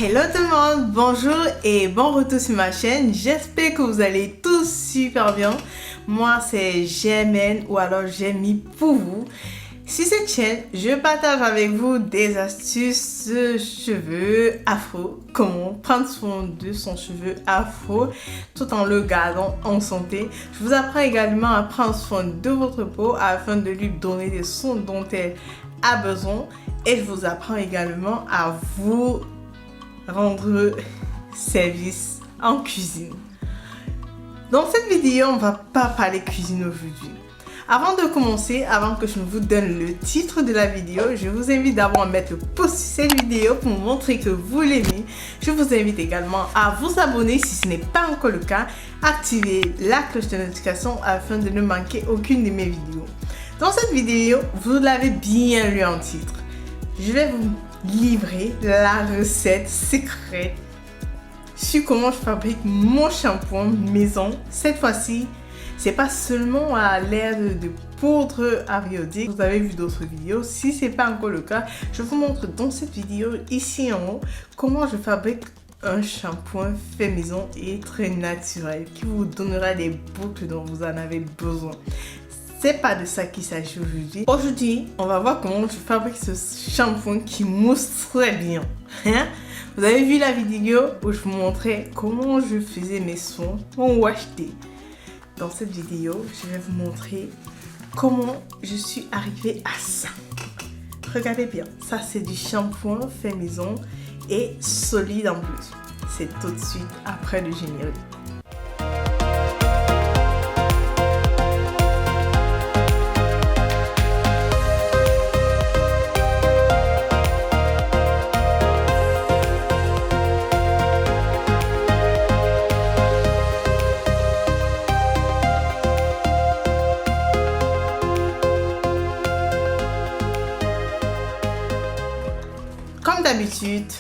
Hello tout le monde, bonjour et bon retour sur ma chaîne. J'espère que vous allez tous super bien. Moi c'est Germaine ou alors Jamie pour vous. Sur cette chaîne, je partage avec vous des astuces de cheveux afro. Comment prendre soin de son cheveu afro tout en le gardant en santé. Je vous apprends également à prendre soin de votre peau afin de lui donner des soins dont elle a besoin. Et je vous apprends également à vous rendre service en cuisine. Dans cette vidéo, on va pas parler cuisine aujourd'hui. Avant de commencer, avant que je ne vous donne le titre de la vidéo, je vous invite d'abord à mettre le pouce sur cette vidéo pour montrer que vous l'aimez. Je vous invite également à vous abonner si ce n'est pas encore le cas. Activez la cloche de notification afin de ne manquer aucune de mes vidéos. Dans cette vidéo, vous l'avez bien lu en titre. Je vais vous livrer la recette secrète sur comment je fabrique mon shampoing maison. Cette fois-ci, c'est pas seulement à l'aide de poudre ariodique. Vous avez vu d'autres vidéos. Si c'est pas encore le cas, je vous montre dans cette vidéo ici en haut comment je fabrique un shampoing fait maison et très naturel qui vous donnera les boucles dont vous en avez besoin. C'est pas de ça qu'il s'agit aujourd'hui. Aujourd'hui, on va voir comment je fabrique ce shampoing qui mousse très bien. Vous avez vu la vidéo où je vous montrais comment je faisais mes soins en wash day. Dans cette vidéo, je vais vous montrer comment je suis arrivée à ça. Regardez bien, ça c'est du shampoing fait maison et solide en plus. C'est tout de suite après le générique. Comme d'habitude,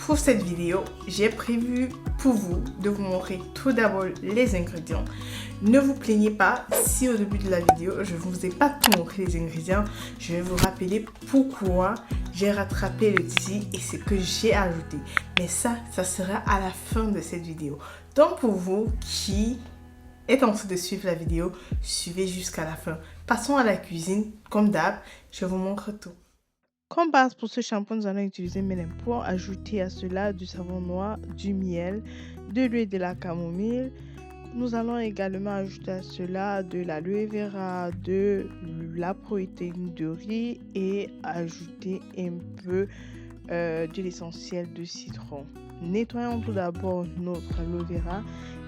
pour cette vidéo, j'ai prévu pour vous de vous montrer tout d'abord les ingrédients. Ne vous plaignez pas si au début de la vidéo, je ne vous ai pas tout montré les ingrédients. Je vais vous rappeler pourquoi j'ai rattrapé le tissu et ce que j'ai ajouté. Mais ça sera à la fin de cette vidéo. Donc pour vous qui êtes en train de suivre la vidéo, suivez jusqu'à la fin. Passons à la cuisine. Comme d'hab, je vous montre tout. Comme base pour ce shampoing, nous allons utiliser Mélène pour ajouter à cela du savon noir, du miel, de l'huile de la camomille. Nous allons également ajouter à cela de l'aloe vera, de la protéine de riz et ajouter un peu de l'essentiel de citron. Nettoyons tout d'abord notre aloe vera.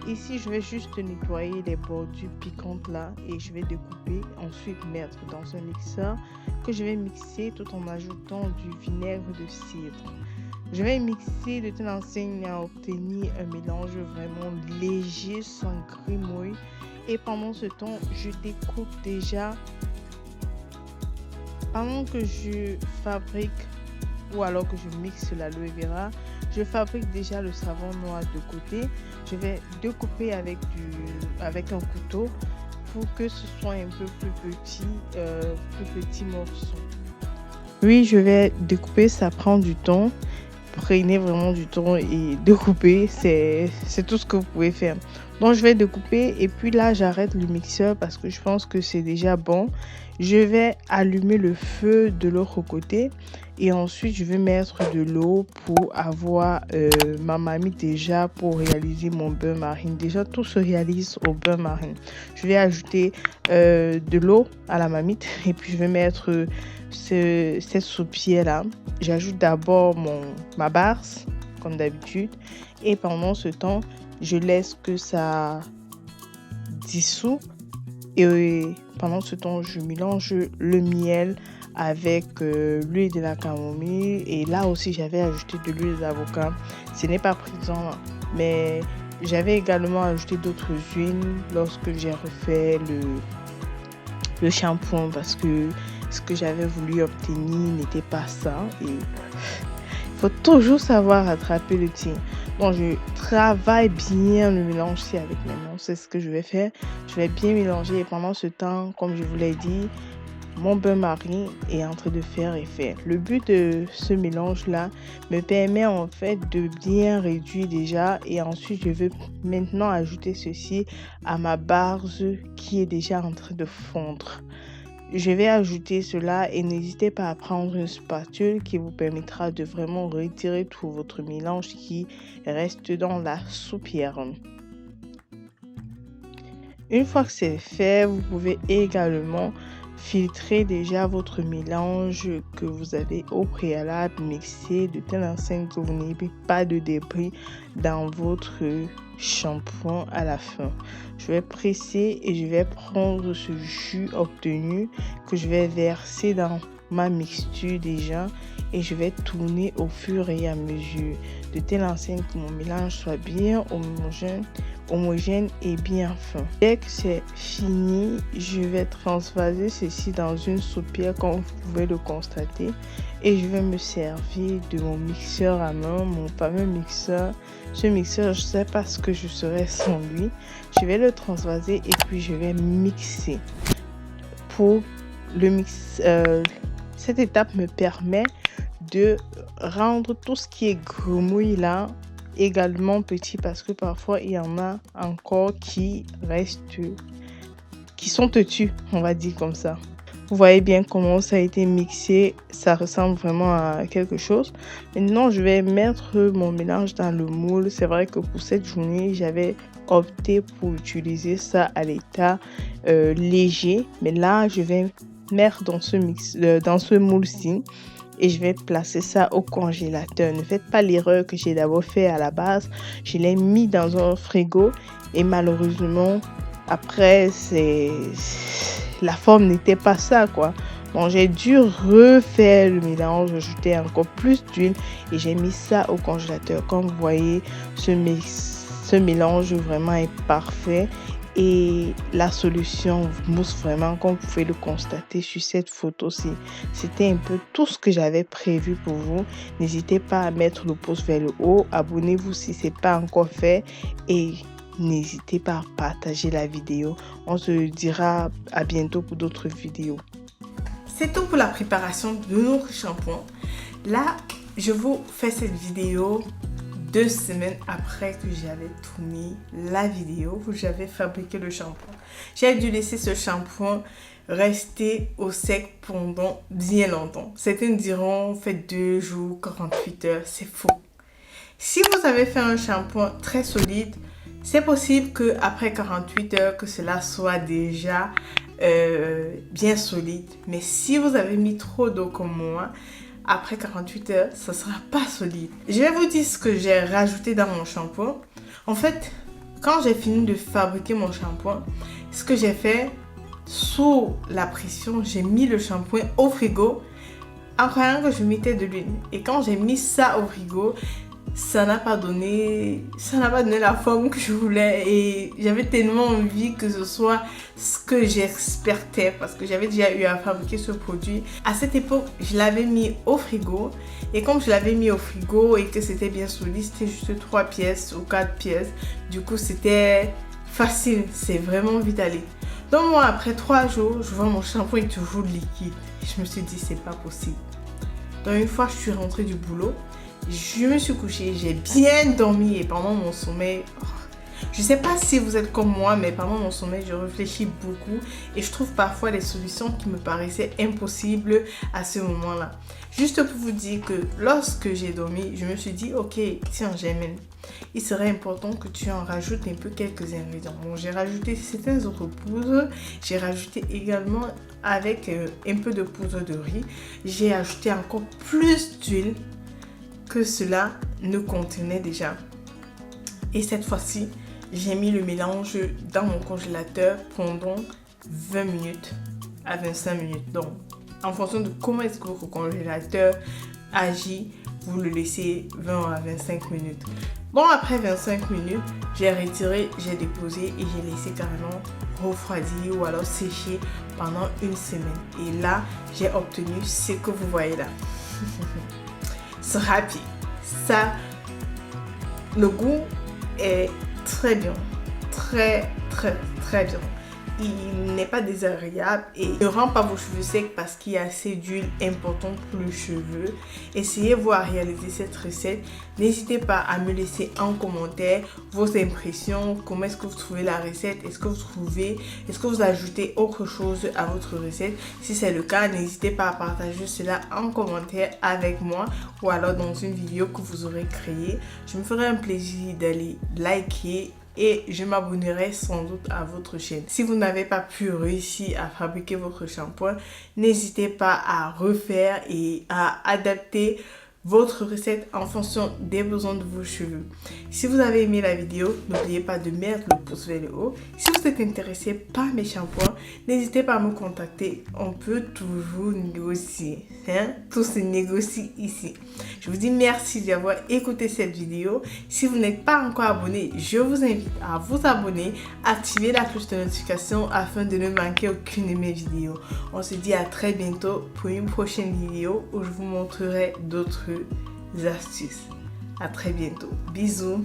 Ici, je vais juste nettoyer les bordures piquantes là et je vais découper, ensuite mettre dans un mixeur que je vais mixer tout en ajoutant du vinaigre de cidre. Je vais mixer de telle enseigne à obtenir un mélange vraiment léger, sans grimouille. Et pendant ce temps, je découpe déjà, pendant que je fabrique ou alors que je mixe l'aloe vera, je fabrique déjà le savon noir de côté. Je vais découper avec un couteau pour que ce soit un peu plus petit morceau. Oui, je vais découper, ça prend du temps. Prenez vraiment du temps et découper, c'est tout ce que vous pouvez faire. Donc je vais découper et puis là j'arrête le mixeur parce que je pense que c'est déjà bon. Je vais allumer le feu de l'autre côté et ensuite je vais mettre de l'eau pour avoir ma marmite déjà pour réaliser mon beurre marine. Déjà tout se réalise au beurre marine. Je vais ajouter de l'eau à la marmite et puis je vais mettre cette soupière là. J'ajoute d'abord ma barse comme d'habitude et pendant ce temps je laisse que ça dissout et pendant ce temps je mélange le miel avec l'huile de la camomille et là aussi j'avais ajouté de l'huile d'avocat. Ce n'est pas présent mais j'avais également ajouté d'autres huiles lorsque j'ai refait le shampoing parce que ce que j'avais voulu obtenir n'était pas ça et il faut toujours savoir attraper le tir. Donc je travaille bien le mélange ici avec mes mains. C'est ce que je vais faire. Je vais bien mélanger et pendant ce temps, comme je vous l'ai dit, mon bain-marie est en train de faire effet. Le but de ce mélange-là me permet en fait de bien réduire déjà et ensuite je vais maintenant ajouter ceci à ma base qui est déjà en train de fondre. Je vais ajouter cela et n'hésitez pas à prendre une spatule qui vous permettra de vraiment retirer tout votre mélange qui reste dans la soupière. Une fois que c'est fait, vous pouvez également filtrer déjà votre mélange que vous avez au préalable mixé de telle enseigne que vous n'ayez pas de débris dans votre shampoing à la fin. Je vais presser et je vais prendre ce jus obtenu que je vais verser dans ma mixture déjà et je vais tourner au fur et à mesure de telle enseigne que mon mélange soit bien homogène et bien fin. Dès que c'est fini, je vais transvaser ceci dans une soupière comme vous pouvez le constater et je vais me servir de mon mixeur à main, mon fameux mixeur. Ce mixeur, je ne sais pas ce que je serais sans lui. Je vais le transvaser et puis je vais mixer. Pour le mix, cette étape me permet de rendre tout ce qui est grenouille là également petit parce que parfois il y en a encore qui sont têtus, on va dire comme ça. Vous voyez bien comment ça a été mixé, ça ressemble vraiment à quelque chose. Maintenant, je vais mettre mon mélange dans le moule. C'est vrai que pour cette journée, j'avais opté pour utiliser ça à l'état léger. Mais là, je vais mettre dans ce moule-ci et je vais placer ça au congélateur. Ne faites pas l'erreur que j'ai d'abord fait à la base. Je l'ai mis dans un frigo et malheureusement, après, la forme n'était pas ça, quoi. Bon, j'ai dû refaire le mélange, ajouter encore plus d'huile et j'ai mis ça au congélateur. Comme vous voyez, ce mélange vraiment est parfait et la solution mousse vraiment, comme vous pouvez le constater sur cette photo-ci. C'était un peu tout ce que j'avais prévu pour vous. N'hésitez pas à mettre le pouce vers le haut, abonnez-vous si ce n'est pas encore fait et n'hésitez pas à partager la vidéo. On se dira à bientôt pour d'autres vidéos. C'est tout pour la préparation de notre shampoing. Là, je vous fais cette vidéo 2 semaines après que j'avais tourné la vidéo où j'avais fabriqué le shampoing. J'ai dû laisser ce shampoing rester au sec pendant bien longtemps. Certains diront fait 2 jours, 48 heures. C'est faux. Si vous avez fait un shampoing très solide, c'est possible qu'après 48 heures, que cela soit déjà bien solide. Mais si vous avez mis trop d'eau comme moi, après 48 heures, ça ne sera pas solide. Je vais vous dire ce que j'ai rajouté dans mon shampoing. En fait, quand j'ai fini de fabriquer mon shampoing, ce que j'ai fait, sous la pression, j'ai mis le shampoing au frigo en croyant que je mettais de l'huile. Et quand j'ai mis ça au frigo, ça n'a pas donné la forme que je voulais et j'avais tellement envie que ce soit ce que j'espérais parce que j'avais déjà eu à fabriquer ce produit. À cette époque, je l'avais mis au frigo et comme je l'avais mis au frigo et que c'était bien solide, c'était juste 3 pièces ou 4 pièces. Du coup, c'était facile, c'est vraiment vite allé. Donc moi, après 3 jours, je vois mon shampoing est toujours liquide. Et je me suis dit, c'est pas possible. Donc une fois, je suis rentrée du boulot. Je me suis couchée, j'ai bien dormi et pendant mon sommeil, je ne sais pas si vous êtes comme moi, mais pendant mon sommeil, je réfléchis beaucoup et je trouve parfois des solutions qui me paraissaient impossibles à ce moment-là. Juste pour vous dire que lorsque j'ai dormi, je me suis dit, ok, tiens Germaine, il serait important que tu en rajoutes un peu quelques ingrédients. Bon, j'ai rajouté certaines autres poudres, j'ai rajouté également avec un peu de poudre de riz, j'ai ajouté encore plus d'huile que cela ne contenait déjà. Et cette fois-ci, j'ai mis le mélange dans mon congélateur pendant 20 minutes à 25 minutes. Donc, en fonction de comment est-ce que votre congélateur agit, vous le laissez 20 à 25 minutes. Bon, après 25 minutes, j'ai retiré, j'ai déposé et j'ai laissé carrément refroidir ou alors sécher pendant 1 semaine. Et là, j'ai obtenu ce que vous voyez là. C'est rapide. Ça, le goût est très bien. Très bien. il n'est pas désagréable et ne rend pas vos cheveux secs parce qu'il y a assez d'huile importante pour le cheveu. Essayez-vous à réaliser cette recette. N'hésitez pas à me laisser en commentaire vos impressions, comment est-ce que vous trouvez la recette, est-ce que vous ajoutez autre chose à votre recette. Si c'est le cas, n'hésitez pas à partager cela en commentaire avec moi ou alors dans une vidéo que vous aurez créée. Je me ferai un plaisir d'aller liker et je m'abonnerai sans doute à votre chaîne. Si vous n'avez pas pu réussir à fabriquer votre shampoing, n'hésitez pas à refaire et à adapter votre recette en fonction des besoins de vos cheveux. Si vous avez aimé la vidéo, n'oubliez pas de mettre le pouce vers le haut. Si vous êtes intéressé par mes shampoings, n'hésitez pas à me contacter. On peut toujours négocier. Tout se négocie ici. Je vous dis merci d'avoir écouté cette vidéo. Si vous n'êtes pas encore abonné, je vous invite à vous abonner, activer la cloche de notification afin de ne manquer aucune de mes vidéos. On se dit à très bientôt pour une prochaine vidéo où je vous montrerai d'autres astuces. À très bientôt. Bisous.